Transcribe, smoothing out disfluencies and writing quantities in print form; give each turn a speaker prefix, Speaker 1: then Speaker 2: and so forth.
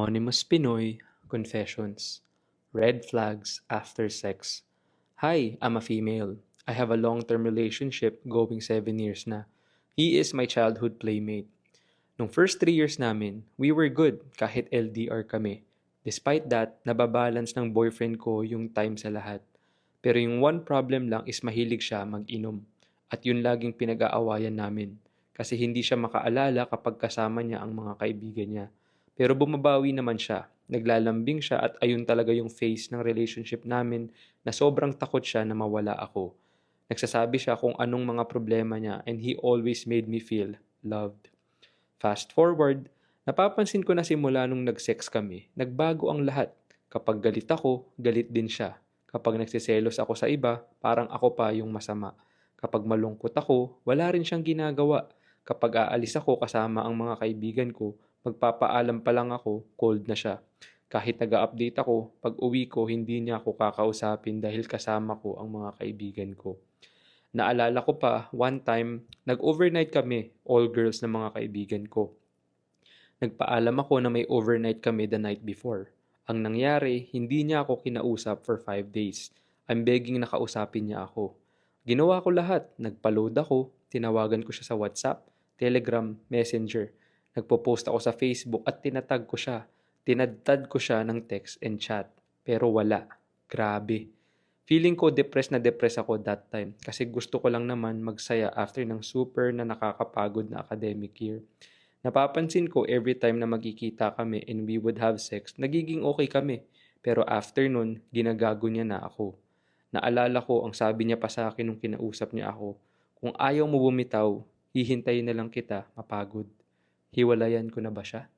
Speaker 1: Anonymous Pinoy Confessions. Red flags after sex. Hi, I'm a female. I have a long-term relationship going 7 years na. He is my childhood playmate. Nung first 3 years namin, we were good kahit LDR kami. Despite that, nababalance ng boyfriend ko yung time sa lahat. Pero yung one problem lang is mahilig siya mag-inom. At yun laging pinag-aawayan namin. Kasi hindi siya makaalala kapag kasama niya ang mga kaibigan niya. Pero bumabawi naman siya. Naglalambing siya at ayun talaga yung phase ng relationship namin na sobrang takot siya na mawala ako. Nagsasabi siya kung anong mga problema niya and he always made me feel loved. Fast forward, napapansin ko na simula nung nag-sex kami, nagbago ang lahat. Kapag galit ako, galit din siya. Kapag nagsiselos ako sa iba, parang ako pa yung masama. Kapag malungkot ako, wala rin siyang ginagawa. Kapag aalis ako kasama ang mga kaibigan ko, magpapaalam pa lang ako, cold na siya. Kahit nag-update ako, pag uwi ko, hindi niya ako kakausapin dahil kasama ko ang mga kaibigan ko. Naalala ko pa, one time, nag-overnight kami, all girls na mga kaibigan ko. Nagpaalam ako na may overnight kami the night before. Ang nangyari, hindi niya ako kinausap for 5 days. I'm begging na kausapin niya ako. Ginawa ko lahat. Nagpa-load ako, tinawagan ko siya sa WhatsApp, Telegram, Messenger. Nagpo-post ako sa Facebook at tinatag ko siya. Tinadtad ko siya ng text and chat. Pero wala. Grabe. Feeling ko depressed ako that time kasi gusto ko lang naman magsaya after ng super na nakakapagod na academic year. Napapansin ko every time na magkikita kami and we would have sex, nagiging okay kami. Pero after nun, ginagago niya na ako. Naalala ko ang sabi niya pa sa akin nung kinausap niya ako, kung ayaw mo bumitaw, hihintayin na lang kita mapagod. Hiwalayan ko na ba siya?